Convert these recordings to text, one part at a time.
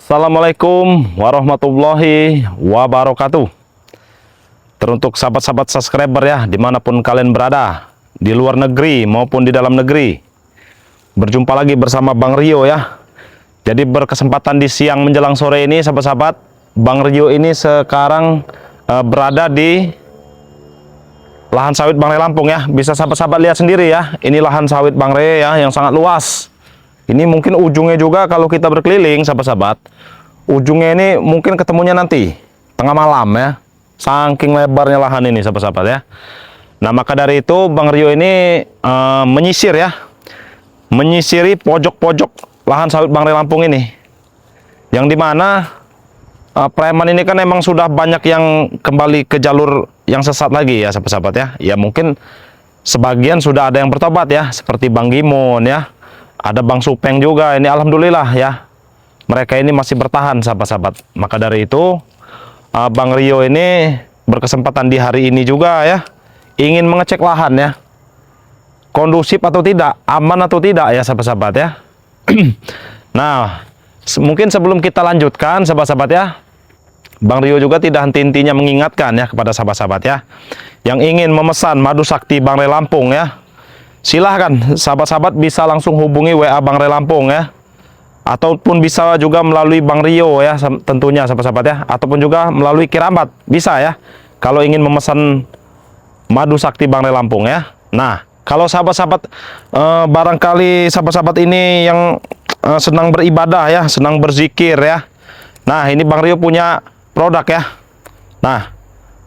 Assalamualaikum warahmatullahi wabarakatuh. Teruntuk sahabat-sahabat subscriber ya, dimanapun kalian berada, di luar negeri maupun di dalam negeri. Berjumpa lagi bersama Bang Rio ya. Jadi berkesempatan di siang menjelang sore ini sahabat-sahabat, Bang Rio ini sekarang berada di lahan sawit Bang Re Lampung ya. Bisa sahabat-sahabat lihat sendiri ya, ini lahan sawit Bang Re ya, yang sangat luas. Ini mungkin ujungnya juga kalau kita berkeliling sahabat-sahabat, ujungnya ini mungkin ketemunya nanti tengah malam ya, saking lebarnya lahan ini sahabat-sahabat ya. Nah maka dari itu Bang Rio ini menyisir ya, menyisiri pojok-pojok lahan sawit Bang Re Lampung ini, yang dimana preman ini kan emang sudah banyak yang kembali ke jalur yang sesat lagi ya sahabat-sahabat ya. Ya mungkin sebagian sudah ada yang bertobat ya, seperti Bang Gimon ya, ada Bang Supeng juga. Ini alhamdulillah ya, mereka ini masih bertahan sahabat-sahabat. Maka dari itu Bang Rio ini berkesempatan di hari ini juga ya, ingin mengecek lahan ya, kondusif atau tidak, aman atau tidak ya sahabat-sahabat ya. Nah mungkin sebelum kita lanjutkan sahabat-sahabat ya, Bang Rio juga tidak henti-hentinya mengingatkan ya kepada sahabat-sahabat ya, yang ingin memesan madu sakti Bang Re Lampung ya, silahkan sahabat-sahabat bisa langsung hubungi WA Bang Re Lampung ya, ataupun bisa juga melalui Bang Rio ya tentunya sahabat-sahabat ya, ataupun juga melalui kiramat bisa ya, kalau ingin memesan madu sakti Bang Re Lampung ya. Nah kalau sahabat-sahabat barangkali sahabat-sahabat ini yang senang beribadah ya, senang berzikir ya, nah ini Bang Rio punya produk ya. Nah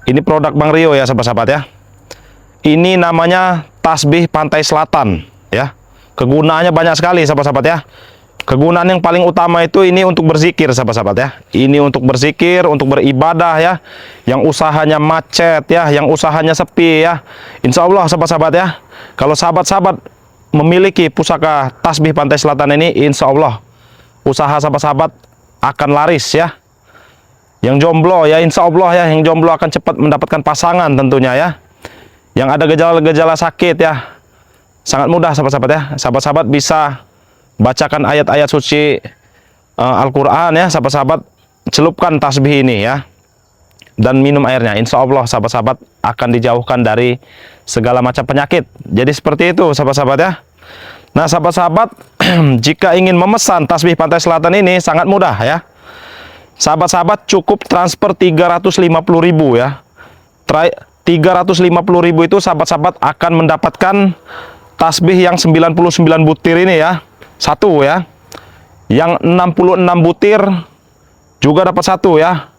ini produk Bang Rio ya sahabat-sahabat ya, ini namanya tasbih Pantai Selatan ya. Kegunaannya banyak sekali sahabat-sahabat ya. Kegunaan yang paling utama itu ini untuk berzikir sahabat-sahabat ya. Ini untuk berzikir, untuk beribadah ya. Yang usahanya macet ya, yang usahanya sepi ya, insya Allah sahabat-sahabat ya, kalau sahabat-sahabat memiliki pusaka tasbih Pantai Selatan ini, insya Allah usaha sahabat-sahabat akan laris ya. Yang jomblo ya, insya Allah ya, yang jomblo akan cepat mendapatkan pasangan tentunya ya. Yang ada gejala-gejala sakit ya, sangat mudah sahabat-sahabat ya. Sahabat-sahabat bisa bacakan ayat-ayat suci Al-Quran ya sahabat-sahabat, celupkan tasbih ini ya, dan minum airnya, insya Allah sahabat-sahabat akan dijauhkan dari segala macam penyakit. Jadi seperti itu sahabat-sahabat ya. Nah sahabat-sahabat jika ingin memesan tasbih Pantai Selatan ini sangat mudah ya. Sahabat-sahabat cukup transfer 350.000 ya. 350.000 itu sahabat-sahabat akan mendapatkan tasbih yang 99 butir ini ya, satu ya. Yang 66 butir juga dapat satu ya.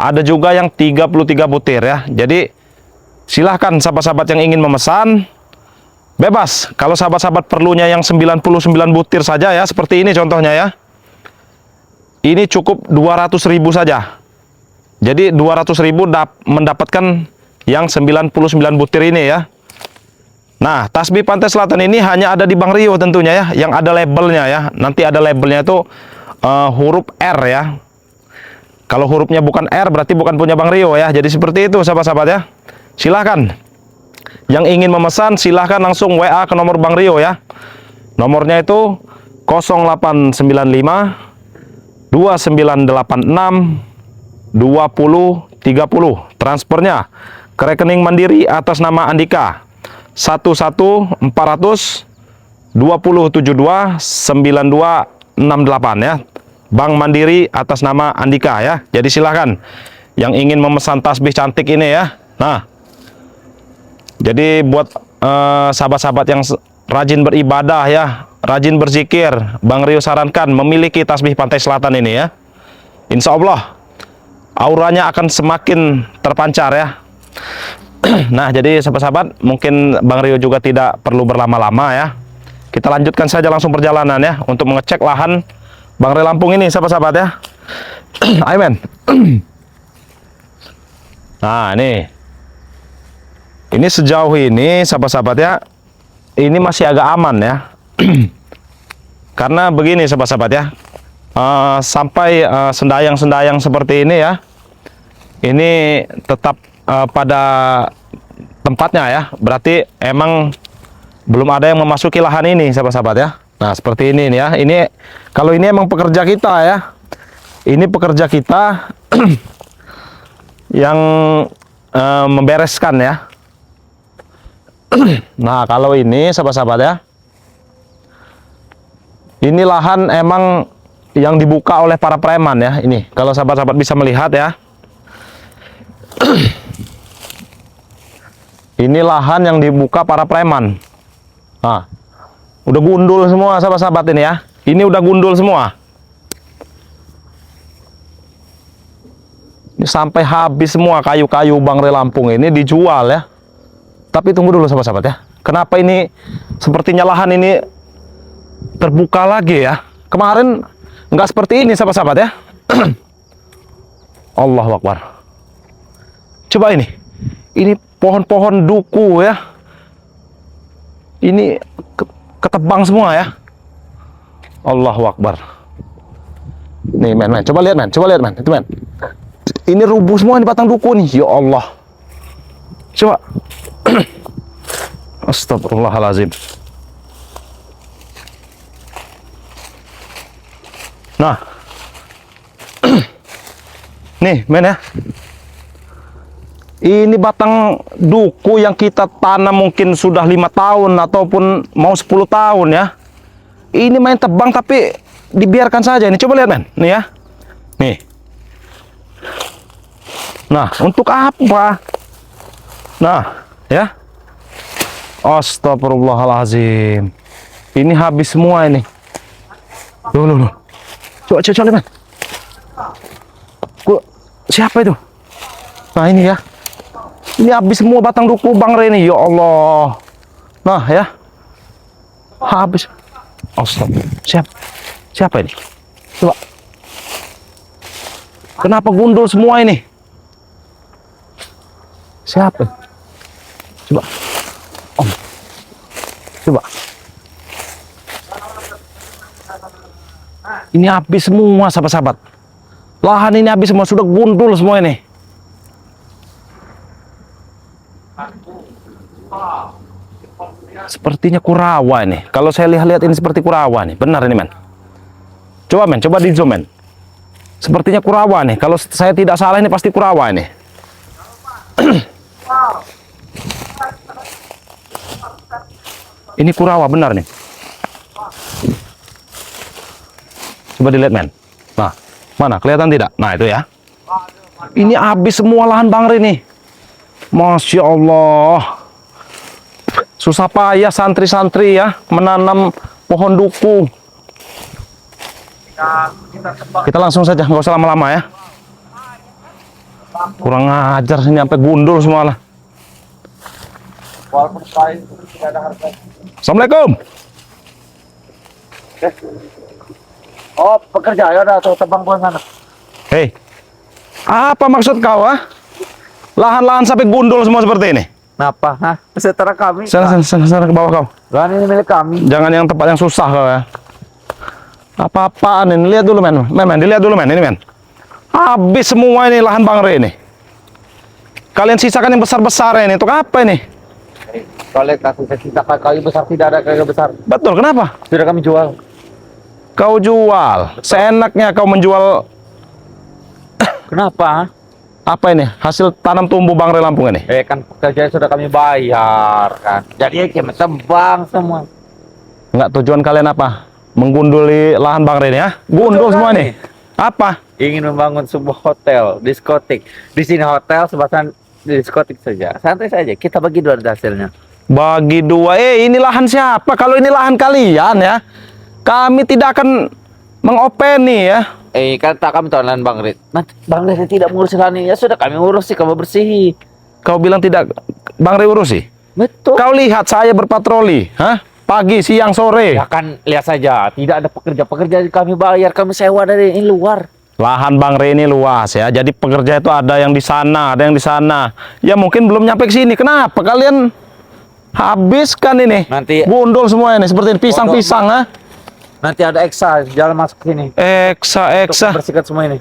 Ada juga yang 33 butir ya. Jadi silahkan sahabat-sahabat yang ingin memesan bebas. Kalau sahabat-sahabat perlunya yang 99 butir saja ya, seperti ini contohnya ya, ini cukup 200.000 saja. Jadi 200.000 mendapatkan yang 99 butir ini ya. Nah tasbih Pantai Selatan ini hanya ada di Bang Rio tentunya ya, yang ada labelnya ya. Nanti ada labelnya itu huruf R ya. Kalau hurufnya bukan R berarti bukan punya Bang Rio ya. Jadi seperti itu sahabat-sahabat ya. Silahkan yang ingin memesan silahkan langsung WA ke nomor Bang Rio ya. Nomornya itu 0895 2986 2030. Transfernya ke rekening Mandiri atas nama Andika 11400 2072 9268 ya. Bank Mandiri atas nama Andika ya. Jadi silahkan yang ingin memesan tasbih cantik ini ya. Nah jadi buat sahabat-sahabat yang rajin beribadah ya, rajin berzikir, Bang Rio sarankan memiliki tasbih Pantai Selatan ini ya. Insya Allah auranya akan semakin terpancar ya. Nah jadi sahabat-sahabat mungkin Bang Rio juga tidak perlu berlama-lama ya, kita lanjutkan saja langsung perjalanan ya, untuk mengecek lahan Bang Re Lampung ini sahabat-sahabat ya. Amen. Nah ini sejauh ini sahabat-sahabat ya, ini masih agak aman ya. Karena begini sahabat-sahabat ya, sampai sendayang-sendayang seperti ini ya, ini tetap pada tempatnya ya, berarti emang belum ada yang memasuki lahan ini sahabat-sahabat ya. Nah seperti ini nih ya, ini kalau ini emang pekerja kita ya, Ini pekerja kita yang membereskan ya. Nah, kalau ini sahabat-sahabat ya, ini lahan emang yang dibuka oleh para preman ya. Ini kalau sahabat-sahabat bisa melihat ya. Ini lahan yang dibuka para preman. Nah, udah gundul semua sahabat-sahabat ini ya. Ini udah gundul semua. Ini sampai habis semua kayu-kayu Bang Re Lampung ini dijual ya. Tapi tunggu dulu sahabat-sahabat ya. Kenapa ini sepertinya lahan ini terbuka lagi ya? Kemarin nggak seperti ini sahabat-sahabat ya. Allahu Akbar. Coba ini. Ini pohon-pohon duku ya. Ini ketebang semua ya. Allahu Akbar. Nih men. Coba lihat men. Itu men. Ini rubuh semua di batang duku nih. Ya Allah. Coba. Astagfirullahaladzim. Nah. Nih men ya. Ini batang duku yang kita tanam mungkin sudah 5 tahun ataupun mau 10 tahun ya. Ini main tebang tapi dibiarkan saja ini. Coba lihat men. Nih ya. Nih. Nah, untuk apa? Nah, ya. Astagfirullahaladzim. Ini habis semua ini. Loh. Coba lihat men. Siapa itu? Nah, ini ya. Ini habis semua batang duku Bang Re ini. Ya Allah. Nah ya. Habis. Astagfirullah. Siapa ini? Coba. Kenapa gundul semua ini? Siapa? Coba. Coba. Ini habis semua sahabat-sahabat. Lahan ini habis semua. Sudah gundul semua ini. Sepertinya kurawa ini. Kalau saya lihat ini seperti kurawa nih. Benar ini men. Coba di zoom men. Sepertinya kurawa nih. Kalau saya tidak salah ini pasti kurawa ini. Ini kurawa benar nih. Coba dilihat men. Nah, mana kelihatan tidak? Nah itu ya. Ini habis semua lahan Bang Re nih. Masya Allah. Susah payah santri-santri ya menanam pohon duku. Kita langsung saja, nggak usah lama-lama ya. Kurang ajar sini sampai gundul semua lah. Assalamualaikum. Oh, pekerja ya udah tuh tebang pohon sana. Hei, apa maksud kau ah? Lahan-lahan sampai gundul semua seperti ini. Kenapa? Hah? Setelah kami. Sana ke bawah kau. Lahan ini milik kami. Jangan yang tempat yang susah kau ya. Apa-apaan ini? Lihat dulu men. Dilihat dulu men. Ini men. Habis semua ini lahan Bang Re ini. Kalian sisakan yang besar-besar ini. Untuk apa ini? Kalau kasih sisa kayu besar tidak ada kayu besar. Betul, kenapa? Sudah kami jual. Kau jual. Seenaknya kau menjual. Kenapa? Apa ini? Hasil tanam tumbuh Bang Re Lampung ini? Kan pekerjaan sudah kami bayar kan. Jadi kami tebang semua. Enggak, tujuan kalian apa? Menggunduli lahan Bang Re ini ya? Gundul semua nih. Apa? Ingin membangun sebuah hotel, diskotik. Di sini hotel, sebasan diskotik saja. Santai saja. Kita bagi dua hasilnya. Bagi dua. Ini lahan siapa? Kalau ini lahan kalian ya, kami tidak akan mengopeni ya. Kata kami tahu lahan Bang Re. Nanti Bang Re tidak mengurus lahan ini. Ya sudah kami urus sih, kamu bersihi. Kau bilang tidak Bang Re urus sih? Betul. Kau lihat saya berpatroli, hah? Pagi, siang, sore. Ya kan lihat saja, tidak ada pekerja kami bayar, kami sewa dari luar. Lahan Bang Re ini luas ya. Jadi pekerja itu ada yang di sana, ada yang di sana. Ya mungkin belum nyampe ke sini. Kenapa kalian habiskan ini? Nanti gundul semua ini seperti pisang-pisang, ha? Nanti ada eksa jalan masuk sini. Eksa. Bersihkan semua ini.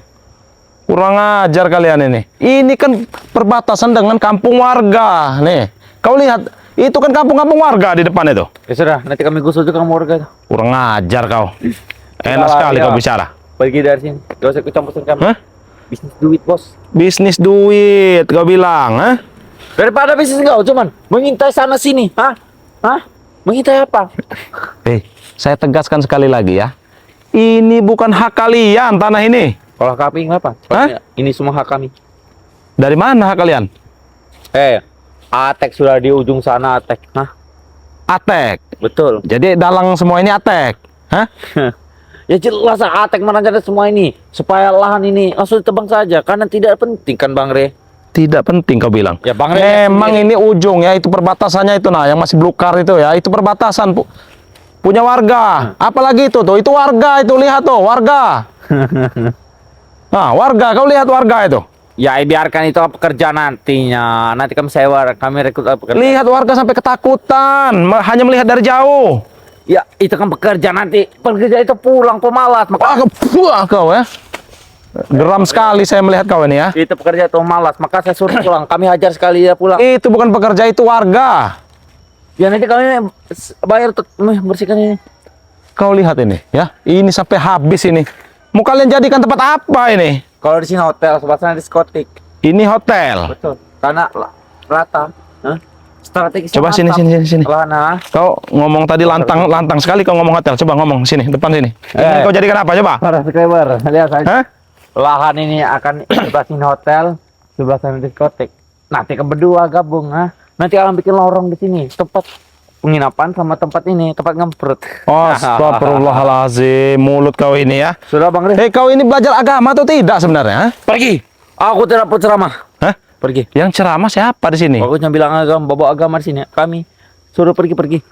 Kurang ajar kalian ini. Ini kan perbatasan dengan kampung warga. Nih, kau lihat, itu kan kampung-kampung warga di depan itu. Ya sudah, nanti kami gusur juga kamu warga. Kurang ajar kau. Enak sekali kau bicara. Pergi dari sini. Gak usah ikut campur kami. Hah? Bisnis duit, bos. Bisnis duit, kau bilang, hah? Daripada bisnis kau cuman mengintai sana sini, hah? Hah? Mengintai apa? Saya tegaskan sekali lagi ya. Ini bukan hak kalian tanah ini. Kalau kami ngapa? Hah? Ini semua hak kami. Dari mana hak kalian? Atek sudah di ujung sana, Atek. Hah? Atek. Betul. Jadi dalang semua ini Atek. Hah? Ya jelas Atek merencanakan semua ini supaya lahan ini langsung ditebang saja karena tidak penting kan Bang Re. Tidak penting kau bilang. Ya Bang Re. Memang ini ujung ya, itu perbatasannya itu nah, yang masih blukar itu ya, itu perbatasan punya warga. Apalagi itu tuh, itu warga itu, lihat tuh, warga. Nah, warga, kau lihat warga itu. Ya biarkan itu pekerja nantinya. Nanti kami sewa, kami rekrut pekerja. Lihat warga sampai ketakutan, hanya melihat dari jauh. Ya itu kan pekerja nanti. Pekerja itu pulang pemalas. Maka Kau ya. Geram sekali saya melihat kau ini ya. itu pekerja itu malas. Maka saya suruh pulang. Kami hajar sekali dia pulang. Itu bukan pekerja, itu warga. Ya nanti kami bayar untuk bersihkan ini. Kau lihat ini ya. Ini sampai habis ini. Mau kalian jadikan tempat apa ini? Kalau di sini hotel, sebelah sana diskotik. Ini hotel. Betul. Karena rata. Hah? Strategis. Coba sini. Lana. Kau ngomong tadi lantang sekali kau ngomong hotel. Coba ngomong sini, depan sini. Ini kau jadikan apa coba? Para subscriber, lihat saja. Hah? Lahan ini akan sebelah sini hotel, sebelah sana diskotik. Nanti kan berdua gabung, ha? Nanti akan bikin lorong di sini, tempat penginapan sama tempat ini, tempat ngemprut. Astagfirullahalazim, mulut kau ini ya. Sudah Bang Re. Hei, kau ini belajar agama atau tidak sebenarnya? Ha? Pergi. Aku tidak berceramah. Hah? Pergi. Yang ceramah siapa di sini? Aku cuma bilang bawa agama di sini. Kami suruh pergi.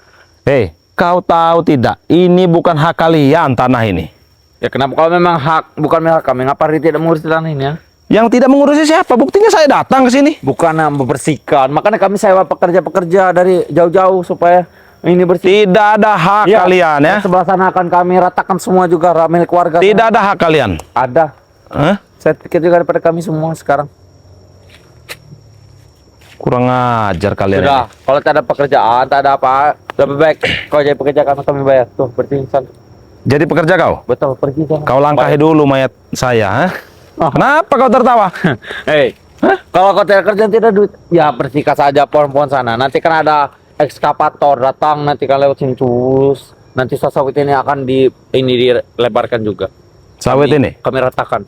Hei, kau tahu tidak? Ini bukan hak kalian tanah ini. Ya kenapa kalau memang hak, bukan hak kami, ngapa dia tidak mengurus tanah ini ya? Yang tidak mengurusi siapa? Buktinya saya datang ke sini. Bukan membersihkan. Makanya kami sewa pekerja-pekerja dari jauh-jauh supaya ini bersih. Tidak ada hak kalian ya. Sebelah sana akan kami ratakan semua juga milik warga. Tidak ada hak kalian. Ada. Hah? Saya pikir juga daripada kami semua sekarang. Kurang ajar kalian Sudah, ini. kalau tak ada pekerjaan, tak ada apa, lebih baik kau jadi pekerja karena kami bayar. Tuh, bersihin sana. Jadi pekerja kau? Betul, pergi sana. Kau langkahi dulu mayat saya. Ha? Oh. Kenapa kau tertawa? Hei, kalau kau tidak kerja tidak duit, ya bersihkan saja pohon-pohon sana. Nanti kan ada ekskavator datang, nanti kan lewat sini terus. Nanti sawit ini akan dilebarkan juga. Sawit ini? Kami ratakan.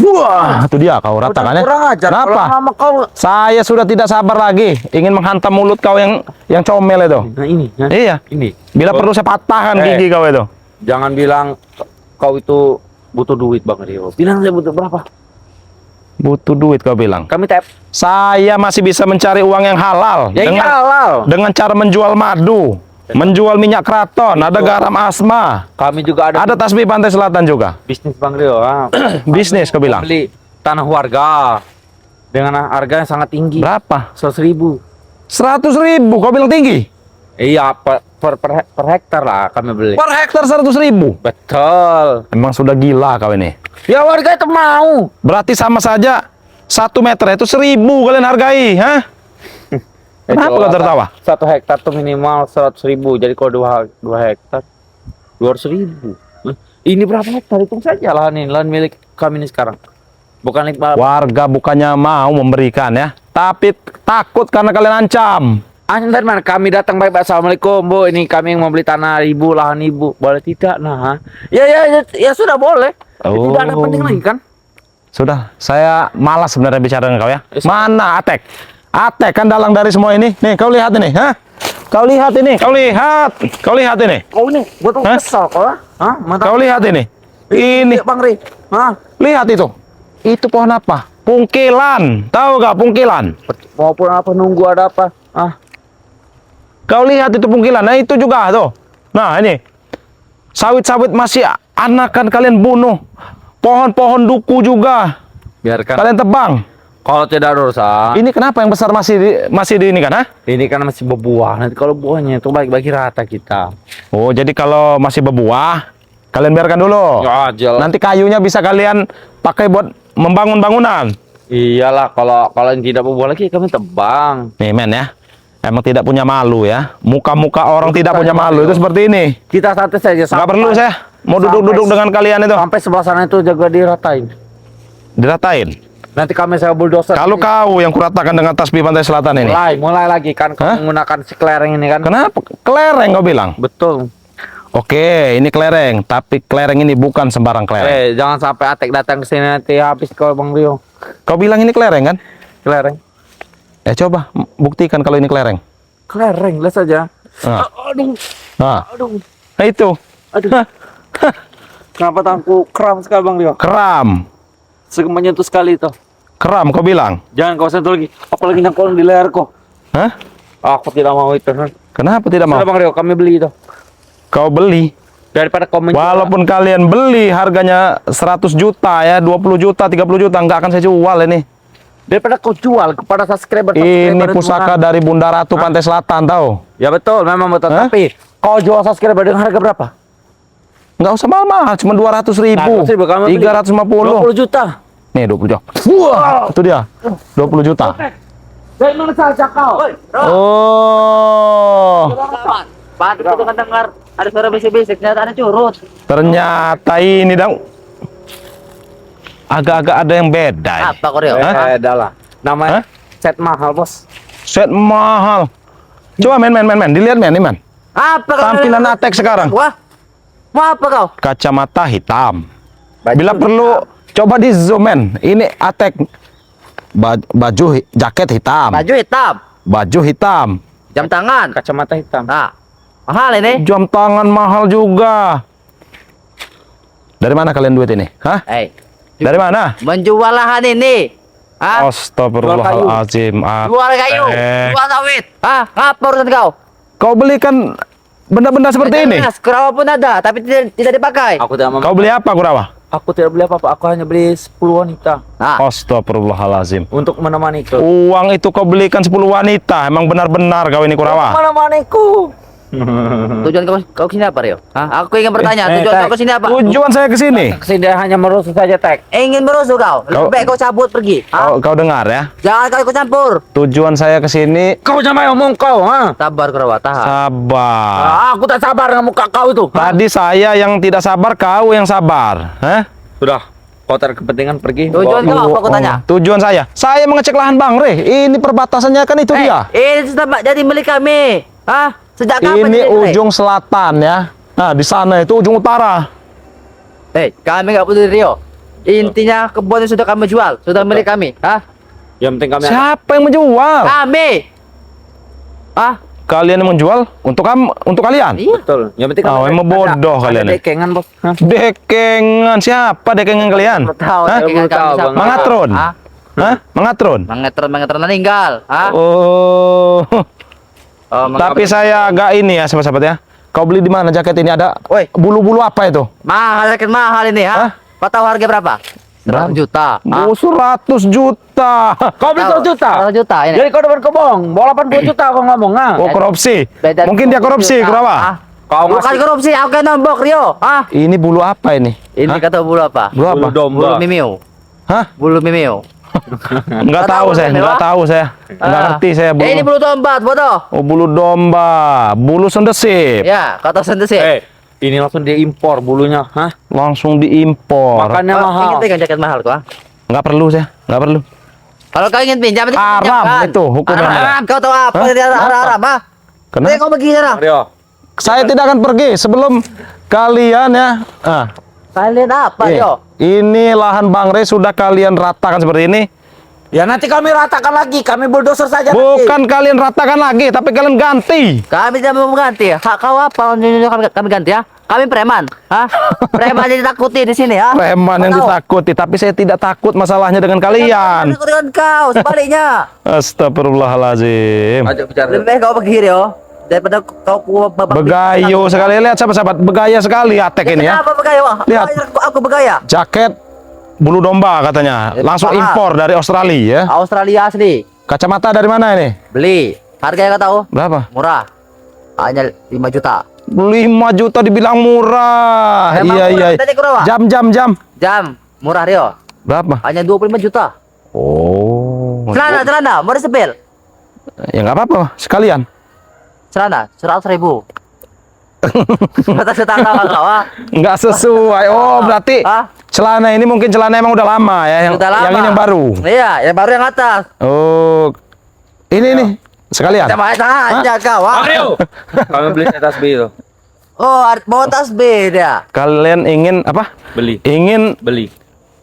Wah, itu dia kau ratakan ya. Kurang ajar. Kenapa? Kalau nama kau. Saya sudah tidak sabar lagi, ingin menghantam mulut kau yang comel itu. Nah ini. Nah, Iya. ini. Bila perlu saya patahkan gigi kau itu. Jangan bilang kau itu butuh duit Bang Rio. Bilang saya butuh berapa? Butuh duit kau bilang. Kami tap. Saya masih bisa mencari uang yang halal Ya dengan halal. dengan cara menjual madu, menjual minyak kraton, ada garam asma, Kami juga ada ada tasbih pantai selatan juga. bisnis Bang Rio. Bisnis kau bilang. Beli tanah warga dengan harga yang sangat tinggi. Berapa? 100.000. 100.000 kau bilang tinggi? Iya, per hektar lah kami beli. Per hektar 100.000. Betul. Emang sudah gila kau ini. Ya warga itu mau. Berarti sama saja 1 meter itu 1.000 kalian hargai, hah? Kenapa kau tertawa? 1 hektar tuh minimal 100.000. Jadi kalau 2 hektar 200.000. Ini berapa hektar? Hitung saja lahan milik kami ini sekarang. Bukan Warga bukannya mau memberikan ya, tapi takut karena kalian ancam. dari mana? Kami datang baik-baik. Assalamualaikum Bu, ini kami yang mau beli tanah ibu, lahan ibu. Boleh tidak? Nah, ya sudah boleh. Oh. Tidak ada penting lagi kan? Sudah, saya malas sebenarnya bicara dengan kau ya. Yes. Mana Atek? Atek kan dalang dari semua ini. Nih, kau lihat ini, hah? Kau lihat ini, kau lihat. Kau lihat ini. Oh ini, betul Hah? kesal kau lah. Hah? Mantap. Kau lihat ini. Ini, Bang Ri. Hah? lihat itu. Itu pohon apa? Pungkilan. Tahu gak pungkilan? Maupun apa nunggu ada apa? Ah, Kau lihat itu pungkilan. Nah, itu juga tuh. Nah, ini. Sawit-sawit masih anakan kalian bunuh. Pohon-pohon duku juga biarkan. kalian tebang. Kalau tidak ada urusan. Ini kenapa yang besar masih di ini kan, ha? Ini kan masih berbuah. Nanti kalau buahnya itu bagi-bagi rata kita. Oh, jadi kalau masih berbuah, kalian biarkan dulu. Ya, jelas. Nanti kayunya bisa kalian pakai buat membangun bangunan. Iyalah, kalau yang tidak berbuah lagi kami tebang. Nih, men ya. Emang tidak punya malu ya. Muka-muka orang tidak punya malu itu seperti ini. Kita santai saja. Nggak perlu saya Mau duduk-duduk dengan kalian itu? Sampai sebelah sana itu jaga diratain. Diratain. Nanti kami saya bulldozer. Kalau kau yang kuratakan dengan tasbih pantai selatan ini. mulai lagi kan kau menggunakan si kelereng ini kan. Kenapa? Kelereng kau bilang? Betul. Oke, ini kelereng, tapi kelereng ini bukan sembarang kelereng. Jangan sampai Atek datang ke sini nanti habis kau Bang Rio. Kau bilang ini kelereng kan? Kelereng. Coba buktikan kalau ini kelereng. Kelereng, lihat saja. Nah. Aduh. Nah itu. Aduh. Kenapa tanganku kram sekali Bang Rio? Kram. Menyentuh sekali itu. Kram kau bilang? Jangan kau sentuh lagi. Apalagi nyangkul di leherku. Hah? Aku tidak mau itu. Kenapa tidak mau? Sudah Bang Rio, kami beli itu. Kau beli? Daripada kau menjual. Walaupun kalian beli harganya 100 juta ya, 20 juta, 30 juta, nggak akan saya jual ini. Daripada kau jual kepada subscriber. Ini pusaka dari Bunda Ratu Pantai Selatan, tahu? Ya betul, memang betul. Hah? Tapi kau jual subscriber dengan harga berapa? Nggak usah mahal-mahal, cuma 200.000, 350. 20 juta. Nih 20 juta. Wah, itu dia. 20 juta. Dari mana saja kau? Oh. Pak, kita dengar ada suara bisik-bisik, ternyata ada curut. Ternyata ini dong. Agak-agak ada yang beda. Ini. Apa Koreo? Beda lah. Namanya set mahal, Bos. Set mahal. Coba men. Dilihat men, ini men. Apa kau? Tampilan Atek sekarang. Wah, mau apa kau? Kacamata hitam. Bila perlu coba di zoom men. Ini Atek. Jaket hitam. Baju hitam, Baju hitam. jam tangan. Kacamata hitam. Nah, mahal ini. Jam tangan mahal juga. Dari mana kalian duit ini? Hah? Dari mana? Menjual lahan ini. Hah? Astagfirullahaladzim. Jual kayu, jual sawit. Hah? Apa urusan kau? Kau belikan benda-benda seperti ini? Kurawa pun ada, tapi tidak dipakai. Aku tidak mau. Kau beli apa, Kurawa? Aku tidak beli apa-apa. Aku hanya beli 10 wanita Nah, Astagfirullahaladzim. untuk menemani itu. Uang itu kau belikan 10 wanita. Emang benar-benar kau ini, Kurawa? Menemaniku. tujuan kau kesini apa, Rio? Hah? Aku ingin bertanya, tujuan kau kesini apa? Tujuan saya ke sini. Kesini hanya merusuh saja, Tek. Ingin merusuh kau? Kau- Lebih baik kau cabut pergi. Hah? Kau dengar ya? Jangan kau ikut campur. Tujuan saya ke sini. Kau jangan ngomong kau, ha? Sabar Kurawa, tahan. Sabar. Aku tak sabar dengan muka kau itu. Tadi saya yang tidak sabar, kau yang sabar. Hah? Sudah. Kau terkepentingan pergi. Tujuan kau apa aku tanya? Tujuan saya mengecek lahan Bang Re. Ini perbatasannya kan itu dia. Ini sudah jadi milik kami. Hah? Sejak kapan Ini jadi milik? ujung selatan ya. Nah, di sana itu ujung utara. Kami nggak peduli Rio. Intinya kebun yang sudah kami jual, sudah milik kami. Hah? Yang penting kami. Siapa yang menjual? Kami. Hah? Kalian yang menjual untuk kalian? Iya. Betul. Yang penting Oh, emang bodoh kalian Ada nih. dekengan, Bos. Hah? Dekengan siapa dekengan kalian? Tahu Hah? dekengan Tahu, kami Bang. siapa? Mangatron? Hah? Hah? Mangatron? Mengetron meninggal. Hah? Oh. Oh, Tapi saya agak ini ya, sahabat-sahabat ya. Kau beli di mana jaket ini? Ada Woi. bulu-bulu apa itu? mahal ini, Hah? ha? Kau tahu harga berapa? 100 juta. Oh, 100 juta. Kau beli 100 juta. 100 juta ini. Jadi kau dapat kebong, bawa 80 juta kau ngomong, ha? Oh, korupsi. Beda Mungkin dia 20 korupsi, juta. Kurawa. Hah? Kau Bukan ngasih korupsi, aku yang nombok Rio. Hah? Ini bulu apa ini? Ini Hah? kata bulu apa? Bulu apa? bulu domba. Bulu mimiu. Hah? Bulu mimiu. Enggak tahu saya, ini, enggak Wak? tahu saya. Enggak ngerti saya bulu. Ini bulu domba, bodoh. Oh, bulu domba, bulu sendesip. Ya, kata sendiri sih. Ini langsung diimpor bulunya, hah? Langsung diimpor. Makannya mahal. Ingin pegang jaket mahal kok? Enggak perlu saya, enggak perlu. Kalau kau ingin pinjam, itu Haram pinjamkan. itu hukumnya. Haram, kau tahu apa? Hah? Tidak haram, ah. Kenapa? Kau pergi sana. Rio, Saya tidak akan pergi sebelum kalian ya. Kalian apa, Iya. Rio? Ini lahan Bang Re sudah kalian ratakan seperti ini. ya nanti kami ratakan lagi, kami bulldozer saja. Bukan kalian ratakan lagi, tapi kalian ganti. Kami tidak mau mengganti. Hak kau apa? Kami ganti ya. Kami preman, hah? Preman jadi takuti di sini, ha? Preman yang Kau tahu? ditakuti, tapi saya tidak takut masalahnya dengan kalian. Takut dengan kau, sebaliknya. Astagfirullahaladzim. Ajak bicara. Lebih baik kau pergi, Rio. Daripada kau babak. Begayo sekali, lihat sahabat-sahabat, begaya sekali Atek ini ya. Kenapa begaya, Wak? Lihat. Aku begaya. Jaket bulu domba katanya, langsung mahal. impor dari Australia ya. Australia asli. Kacamata dari mana ini? Beli. Harganya kau tahu? Berapa? Murah. Hanya 5 juta. 5 juta dibilang murah. Emang Iya murah, iya. tadi Kurawa? Jam. Jam. Murah, Rio. Berapa? Hanya 25 juta. Oh. Celana. Mau disepil. Ya nggak apa-apa, sekalian. Celana, 100.000. Kata setara kau ah. Nggak sesuai. Oh, berarti Hah? celana ini mungkin celana emang udah lama ya, Udah lama. yang ini yang baru. Iya, yang baru yang atas. Oh, ini nih sekalian. Sama aja kau ah. Kami beli tasbih itu. Oh, mau tasbih dia. Kalian ingin apa? Beli. Ingin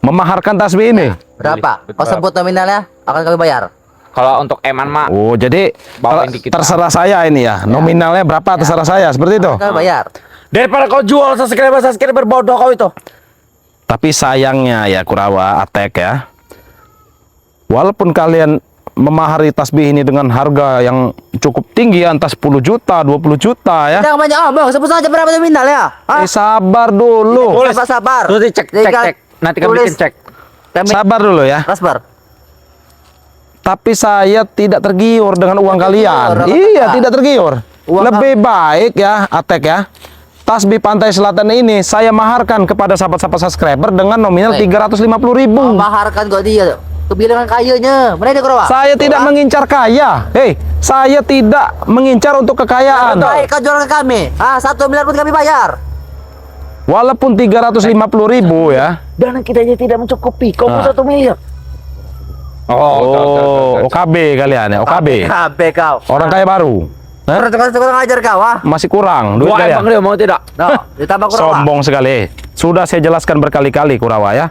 memaharkan tasbih ini? Berapa? Beli. Kau sebut nominalnya, akan kami bayar. Kalau untuk eman mah Oh, jadi Bawain dikit, terserah saya ini ya. Nominalnya berapa terserah saya, seperti itu. Kami bayar. daripada kau jual subscriber bodoh kau itu. Tapi sayangnya ya Kurawa, Atek ya. Walaupun kalian memahari tasbih ini dengan harga yang cukup tinggi, entah 10 juta, 20 juta ya. Jangan banyak omong, sebut saja berapa nominalnya. Ah, Sabar dulu. sabar. Terus cek. Nanti kami bikin cek. Kami Sabar dulu ya. transfer. Tapi saya tidak tergiur dengan uang kalian. tergiur, Iya, apa? tidak tergiur. Uang Lebih baik ya, Atek ya. Tasbih Pantai Selatan ini saya maharkan kepada sahabat-sahabat subscriber dengan nominal Baik. 350.000. Maharkan kok dia. Kebilangan kayanya. Mana dia kau? Saya tidak mengincar kaya. Hei, saya tidak mengincar untuk kekayaan. Baik, kau jual ke kami. Ah, 1 miliar pun kami bayar. Walaupun 350.000 ya. Dana kita aja tidak mencukupi. Kau Ah. 1 miliar. Oh, OKB kalian ya, OKB. KB kau. Orang kaya baru. Hah? Kurang ajar kau ah. Masih kurang duit Dua kalian. emang dia mau tidak? No, ditambah kurang. Sombong sekali. Sudah saya jelaskan berkali-kali Kurawa ya.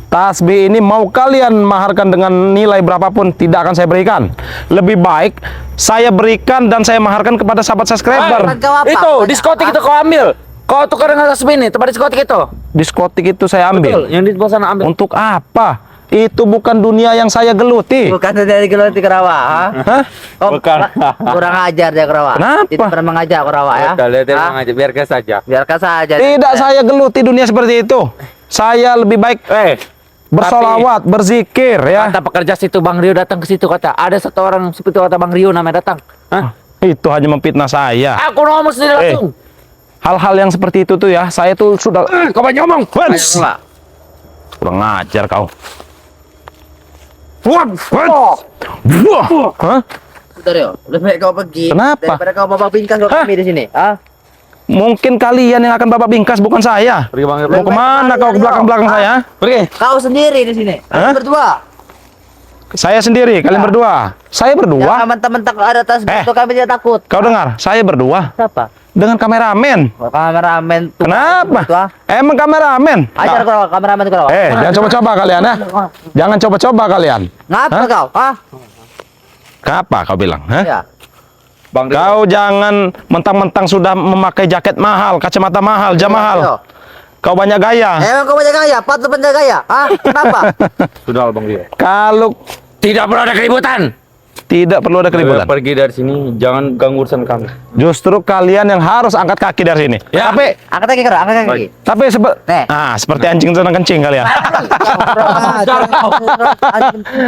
Tasbih ini mau kalian maharkan dengan nilai berapapun tidak akan saya berikan. Lebih baik saya berikan dan saya maharkan kepada sahabat subscriber. Kau apa? Itu Tanya. diskotik itu kau ambil. Kau tukar dengan tasbih ini, tempat diskotik itu. Diskotik itu saya Betul, ambil. yang di bawah sana ambil. Untuk apa? Itu bukan dunia yang saya geluti. Bukan dari gelotik Kerawa, ha? Hah? Oh, Bukan. kurang ajar dia Kerawa. Kenapa? Tidak pernah mengajar Kerawa ya. Udah, lihat Hah? aja, biarkan saja. Biarkan saja. Tidak saya geluti dunia seperti itu. Saya lebih baik bersolawat, berzikir ya. Kata pekerja situ Bang Rio datang ke situ kata. Ada satu orang seperti kata Bang Rio namanya datang. Hah? Itu hanya memfitnah saya. Aku ngomong sendiri langsung. Hal-hal yang seperti itu tuh ya, saya tuh sudah Kau banyak ngomong. Ayolah. kurang ajar kau. Wah, hah? Udah Rio, lebih baik kau pergi. Kenapa? Daripada kau bawa bingkas kau kami di sini, ha? Mungkin kalian yang akan babak bingkas, bukan saya. Pergi Bang Rio. Mau kemana kau ke belakang-belakang saya? Pergi. Kau sendiri di sini. Hah? Kami berdua. Saya sendiri, kalian berdua. Saya Jangan berdua. mentang-mentang ada tas itu kami tidak takut. Kau dengar? Saya berdua Siapa? dengan kameramen. Kameramen tuh. Kenapa? Itu, ha? Emang kameramen? Ajar Kerawa, kameramen Kerawa. Jangan coba-coba kalian ya. Jangan coba-coba kalian. Ngapa Hah? kau? Ah, Kenapa kau bilang? Hah? ya. Bang Rio. Kau jangan mentang-mentang sudah memakai jaket mahal, kacamata mahal, jam mahal. Kau banyak gaya. Emang kau banyak gaya, patut banyak gaya. Ah, kenapa? Sudah Bang Rio. Kalau Tidak perlu ada keributan. tidak perlu ada keributan. Pergi dari sini, jangan ganggu urusan kami. Justru kalian yang harus angkat kaki dari sini. Ya. Angkat kaki Kerawa, angkat kaki. Tapi Nih. seperti anjing sedang kencing kalian.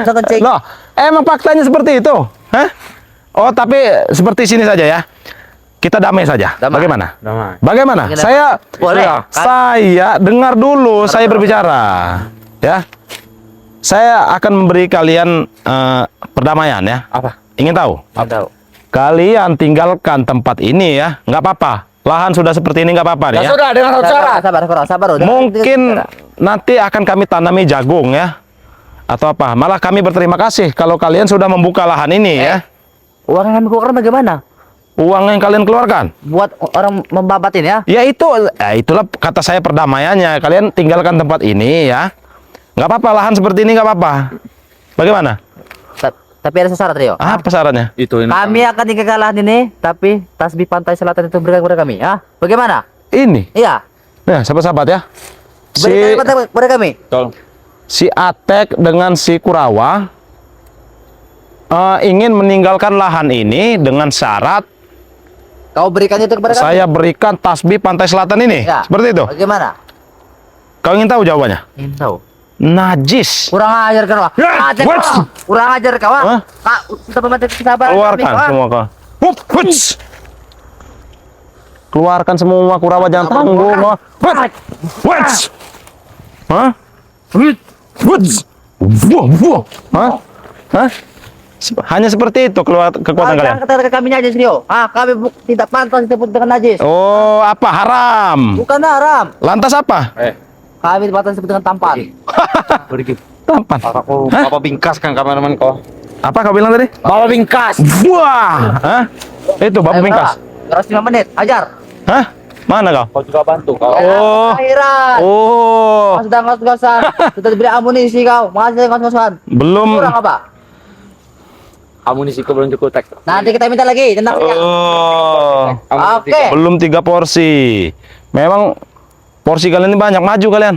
Kencing. Loh, emang faktanya seperti itu. Hah? Oh, tapi seperti sini saja ya. Kita damai saja. Damai. Bagaimana? Damai. Bagaimana? Bagaimana? Saya Boleh. Saya dengar dulu, saya berbicara. Ya. Saya akan memberi kalian perdamaian ya. Apa? Ingin tahu? Tahu. Kalian tinggalkan tempat ini ya, nggak apa-apa. Lahan sudah seperti ini nggak apa-apa nih ya. Sudah dengan satu syarat. Sabar, sabar. Udah. Mungkin nanti akan kami tanami jagung ya. Atau apa? Malah kami berterima kasih kalau kalian sudah membuka lahan ini ya. Uang yang kami keluarkan bagaimana? Uang yang kalian keluarkan. Buat orang membabatin ya? Ya itulah kata saya perdamaiannya. Kalian tinggalkan tempat ini ya. Nggak apa-apa, lahan seperti ini nggak apa-apa. Bagaimana? Tapi ada syarat Rio. Apa syaratnya? Itu ini. Kami akan tinggalkan lahan ini, tapi tasbih Pantai Selatan itu berikan kepada kami. Ah, bagaimana? Ini. Iya. Nah, sahabat-sahabat ya. Berikan kepada kami. Tolong. Si Atek dengan si Kurawa ingin meninggalkan lahan ini dengan syarat Kau berikan itu kepada kami. saya berikan tasbih Pantai Selatan ini. Ya. Seperti itu. Bagaimana? Kau ingin tahu jawabannya? Ingin tahu. Najis. Kurang ajar kau. Ya, what? Kurang ajar kau. Hah? Kak, kita pemati kesabaran. Keluarkan kami, semua kau. Huts. Keluarkan semua Kurawa, jangan tanggung. Huts. Hah? Huts. Hah? Hah? Hanya seperti itu keluar kekuatan kalian. Kata kami najis Rio. Kami tidak pantas disebut dengan najis. Oh, apa haram? Bukan haram. Lantas apa? Kami pantas disebut dengan tampan. Pergi. Tampan. Aku Hah? Bapak bingkas kan kameramen kau. Apa kau bilang tadi? Bapak bingkas. Wah, hah? Itu bapak bingkas. Terus 5 menit, ajar. Hah? Mana kau? Kau juga bantu kau. Oh. Akhirat. Oh, Kau sudah ngos-ngosan. Sudah diberi amunisi kau. Masih ngos-ngosan. belum. Kurang apa? Amunisi kau belum cukup tek. Nanti kita minta lagi. Tenang saja. Oh, Amunisi Oke. kau. belum 3 porsi. Memang porsi kalian ini banyak, maju kalian.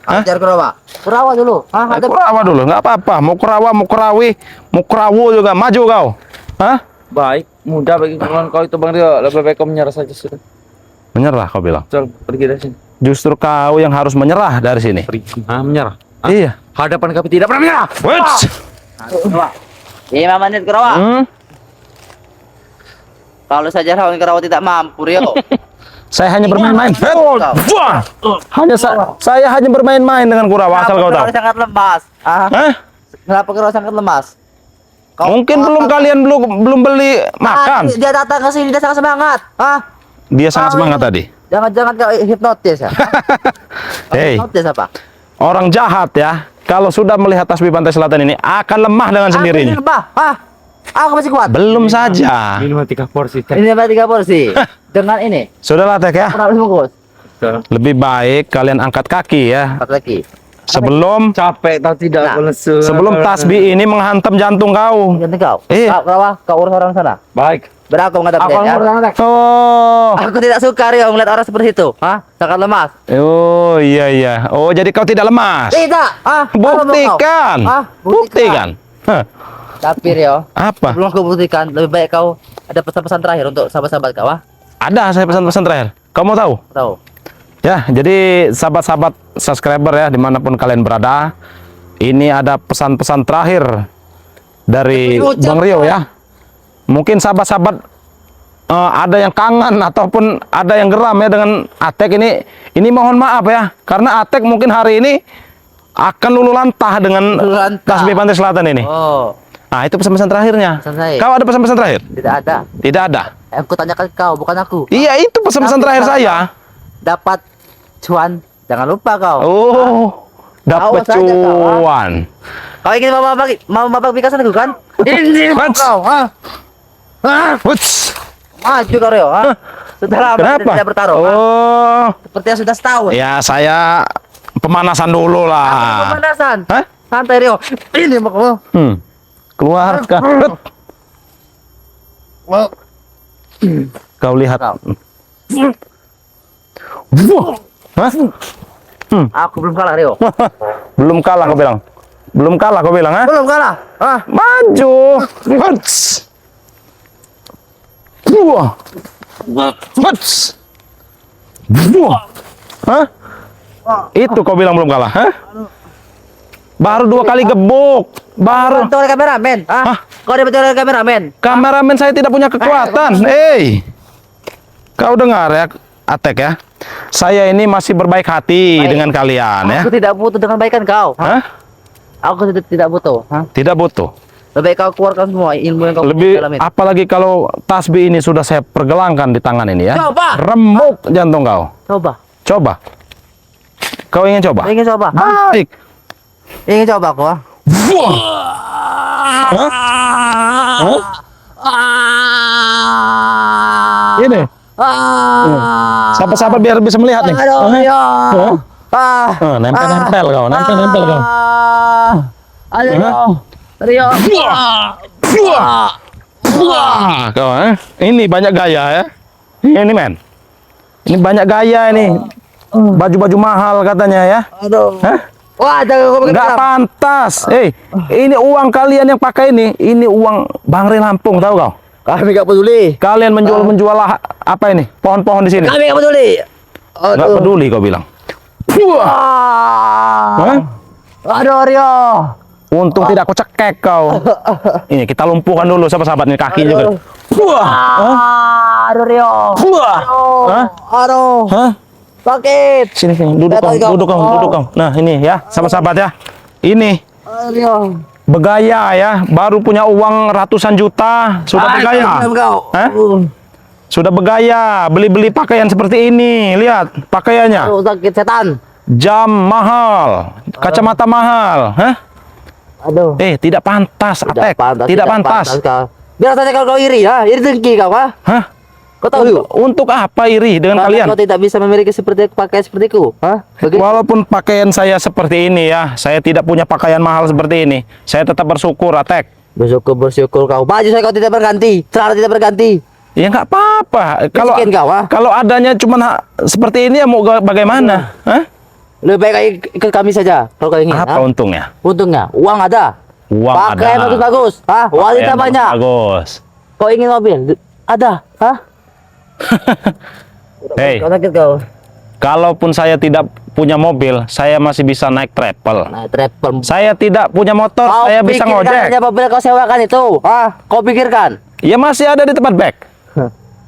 Hah? Ajar Kurawa. Kurawa dulu. Ada Kurawa dulu, nggak apa-apa. Mau kurawa, mau kurawi, mau kurawo juga, maju kau. Hah? Baik, mudah bagi kawan kau itu Bang Rio. Lebih baik kau menyerah saja sudah. Menyerah kau bilang. Col, pergi dari sini. Justru kau yang harus menyerah dari sini. Pergi. Menyerah. Iya. Hadapan kami tidak pernah menyerah. Wits. 5 menit Kurawa. Kalau saja lawan Kurawa tidak mampu Rio. Saya hanya bermain-main. Wah. Saya hanya bermain-main dengan kurawa asal kau tahu. Kurawa sangat lemas. Hah? Kenapa Kurawa sangat lemas? Mungkin kalian belum beli makan. Dia datang ke sini dia sangat semangat. Dia sangat semangat tadi. Jangan-jangan kau hipnotis ya? Hei, Hipnotis apa? orang jahat ya. Kalau sudah melihat tasbih pantai selatan ini akan lemah dengan sendirinya. Aku masih kuat. Belum saja. Minum 3 porsi teh. Ini dapat 3 porsi. Dengan ini. Sudahlah Tek ya. Pernah bungkus. Lebih baik kalian angkat kaki ya. 4 lagi. Sebelum Capek tau tidak Nah, aku lesu. sebelum tasbih ini menghantam jantung kau. Ganti kau. Iya. Kau urus orang sana. Baik. Berapa menghadap Aku dia ya? ngurang Oh. Aku tidak suka Rio melihat orang seperti itu. Sangat lemas. Oh iya iya. Oh jadi kau tidak lemas. Tidak. Buktikan. Buktikan. Hah, Tapi Rio, apa? sebelum kau buktikan, lebih baik kau ada pesan-pesan terakhir untuk sahabat-sahabat kau. Ada saya pesan-pesan terakhir. Kau mau tahu? Tahu. Ya, jadi sahabat-sahabat subscriber ya dimanapun kalian berada, ini ada pesan-pesan terakhir dari Bang Rio ya. Mungkin sahabat-sahabat ada yang kangen ataupun ada yang geram ya dengan Atek ini. Ini mohon maaf ya, karena Atek mungkin hari ini akan lulu lantah dengan Lulu lantah. tasbih pantai selatan ini. Oh, Nah, itu pesan-pesan terakhirnya. pesan saya. Kau ada pesan-pesan terakhir? Tidak ada. Tidak ada. Aku tanyakan kau, bukan aku. Iya, itu pesan-pesan Tapi terakhir kalau saya. Dapat cuan, jangan lupa kau. Oh, dapat Awas aja kau, cuan. Kau ingin mau babak bikasan aku kan? Ini Mats. kau, Wuts. maju kau Rio, Sudah lama kita Kenapa? tidak bertaruh. Oh, Seperti yang sudah setahun. ya saya pemanasan dulu lah. Pemanasan. Hah? Santai Rio. Ini mau kau. Keluarkan. Kau lihat. Kau. Wah. Hah? Aku belum kalah Rio. Belum kalah kau bilang. Belum kalah kau bilang, ha? Belum kalah. Maju. Wuts. Wah. Wuts. Wah. Hah? Itu kau bilang belum kalah, ha? Baru 2 kali gebuk. Baru. Bantu oleh kameramen. Hah? Kau dibantu oleh kameramen. Kameramen saya tidak punya kekuatan. Hei. Kau dengar ya, Atek ya. Saya ini masih berbaik hati dengan kalian ya. Aku tidak butuh dengan baikan kau. Hah? Aku tidak butuh. Tidak butuh. Lebih baik kau keluarkan semua ilmu yang kau Lebih dalamin. apalagi kalau tasbih ini sudah saya pergelangkan di tangan ini ya. Coba. Remuk jantung kau. Coba. Coba. Kau ingin coba? Ingin coba? Baik. Ingin coba aku. Ini. Sahabat-sahabat biar bisa melihat nih. Aduh, Rio. Nempel-nempel kau, nempel-nempel kau. Aduh, Rio. Wah, kau ini banyak gaya ya. Ini men. Ini banyak gaya ini. Baju-baju mahal katanya ya. Aduh. Hah? Wah, jangan kau Nggak pantas. Ini uang kalian yang pakai ini uang Bang Re Lampung, tahu kau? Kami gak peduli. Kalian menjual apa ini? Pohon-pohon di sini. Kami gak peduli. Nggak peduli kau bilang. Hah? Aduh, Rio. Untung tidak aku cekek kau. Ini kita lumpuhkan dulu sahabat-sahabat ini kaki juga. Aduh, Rio. Hah? Aduh. Hah? Sakit. Sini duduk kau. Nah ini ya sahabat-sahabat ya. Ini Rio. Bergaya ya, baru punya uang ratusan juta, sudah bergaya. Kau. Hah? Sudah bergaya, beli-beli pakaian seperti ini. Lihat pakaiannya. Aduh, sakit setan. Jam mahal, kacamata mahal. Hah? Aduh. Tidak pantas, Atek. Tidak pantas. Kau. Biar saja kau iri ya, iri dengki kau ha. Hah? Kau tahu? Untuk apa iri dengan Karena kalian? kau tidak bisa memiliki pakaian sepertiku, ha? Walaupun pakaian saya seperti ini ya, saya tidak punya pakaian mahal seperti ini. Saya tetap bersyukur, Atek. Bersyukur kau. Baju saya kau tidak berganti, celana tidak berganti. Ya nggak apa-apa. Kalau Miskin kau, ha? kalau adanya cuma seperti ini ya mau bagaimana? Hah? Lebih baik kau ikut kami saja kalau kau ingin. Apa ha? untungnya? Untungnya, uang ada. Uang Pakaian ada. bagus-bagus, ha? Wanita Pakaian banyak. bagus. Kau ingin mobil? Ada, ha? Hei, Kau sakit kau. kalaupun saya tidak punya mobil, saya masih bisa naik travel. Nah, travel. Saya tidak punya motor, Kau saya bisa pikirkan ngojek. aja mobil kau sewakan itu, ha? Kau pikirkan. Ya masih ada di tempat back.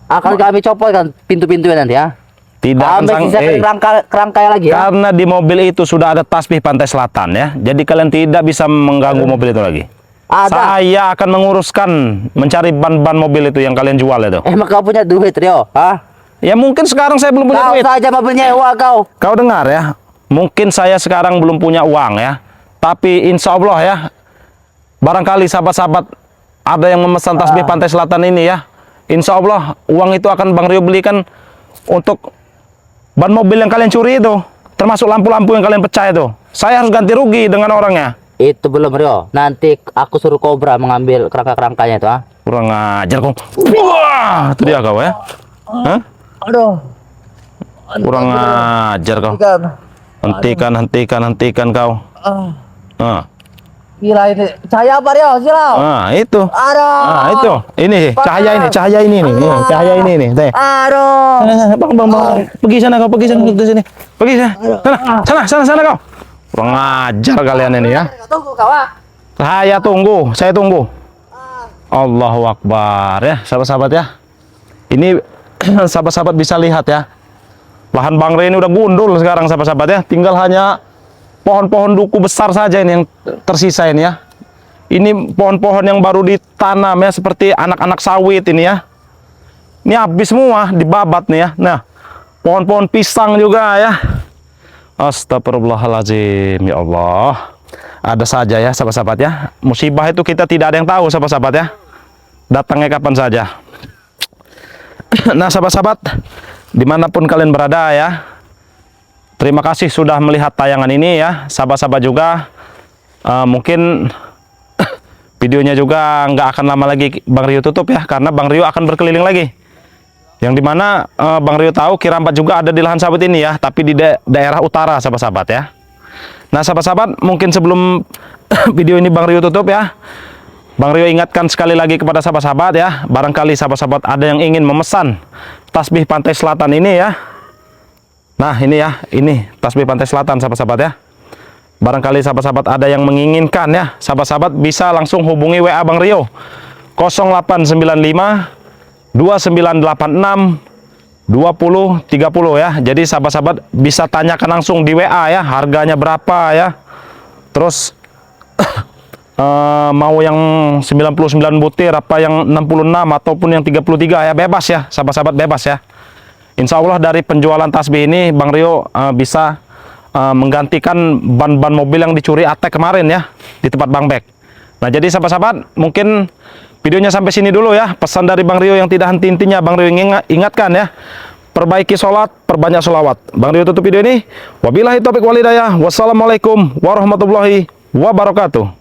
Akan kami copotkan pintu-pintunya nanti, ya. Tidak akan Kami sisakan kerangkanya lagi, ya. karena di mobil itu sudah ada tasbih Pantai Selatan ya. Jadi kalian tidak bisa mengganggu mobil itu lagi. Ada. Saya akan menguruskan mencari ban-ban mobil itu yang kalian jual itu. Emang kau punya duit, Rio, ha? Ya mungkin sekarang saya belum punya Kau duit. saja mobil nyewa kau. Kau dengar ya, mungkin saya sekarang belum punya uang ya, tapi insya Allah ya, barangkali sahabat-sahabat ada yang memesan tasbih Pantai Selatan ini ya, insya Allah uang itu akan Bang Rio belikan untuk ban mobil yang kalian curi itu, termasuk lampu-lampu yang kalian pecah itu. Saya harus ganti rugi dengan orangnya. Itu belum, Rio. Nanti aku suruh Cobra mengambil kerangka-kerangkanya itu, ha? Kurang ajar kau. Wah, itu dia kau ya. Hah? Aduh. Kurang ajar kau. Hentikan kau. Ah. Gila ini. Cahaya apa, Rio? Silau. Itu. Aduh. Itu. Ini cahaya ini nih. Nih, cahaya ini nih. Teh. Aduh. Bang. Pergi sana kau, pergi sana ke sini. Pergi sana. Sana kau. Kurang ajar kalian ini ya. Tunggu kau, ha? Saya tunggu. Allahu Akbar ya, sahabat-sahabat ya. Ini sahabat-sahabat bisa lihat ya. Lahan Bang Ray ini udah gundul sekarang sahabat-sahabat ya. Tinggal hanya pohon-pohon duku besar saja ini yang tersisa ini ya. Ini pohon-pohon yang baru ditanam ya, seperti anak-anak sawit ini ya. Ini habis semua, dibabat nih ya. Nah, pohon-pohon pisang juga ya. Astagfirullahaladzim, ya Allah. Ada saja ya sahabat-sahabat ya. Musibah itu kita tidak ada yang tahu sahabat-sahabat ya. Datangnya kapan saja. Nah sahabat-sahabat, dimanapun kalian berada ya, terima kasih sudah melihat tayangan ini ya. Sahabat-sahabat juga mungkin videonya juga nggak akan lama lagi Bang Rio tutup ya, karena Bang Rio akan berkeliling lagi. Yang dimana Bang Rio tahu Kirambat juga ada di lahan sawit ini ya, tapi di daerah utara sahabat-sahabat ya. Nah sahabat-sahabat, mungkin sebelum video ini Bang Rio tutup ya, Bang Rio ingatkan sekali lagi kepada sahabat-sahabat ya, barangkali sahabat-sahabat ada yang ingin memesan tasbih Pantai Selatan ini ya. Nah ini ya, ini tasbih Pantai Selatan sahabat-sahabat ya. Barangkali sahabat-sahabat ada yang menginginkan ya, sahabat-sahabat bisa langsung hubungi WA Bang Rio 0895 2986 2030 ya. Jadi sahabat-sahabat bisa tanyakan langsung di WA ya, harganya berapa ya. Terus mau yang 99 butir apa yang 66 ataupun yang 33 ya, bebas ya sahabat-sahabat, bebas ya. Insya Allah dari penjualan tasbih ini Bang Rio bisa menggantikan ban-ban mobil yang dicuri Atek kemarin ya di tempat Bang Bek. Nah jadi sahabat-sahabat, mungkin videonya sampai sini dulu ya. Pesan dari Bang Rio yang tidak henti-hentinya Bang Rio ingatkan ya, perbaiki sholat, perbanyak sholawat. Bang Rio tutup video ini. Wabillahi taufiq wal hidayah. Wassalamualaikum warahmatullahi wabarakatuh.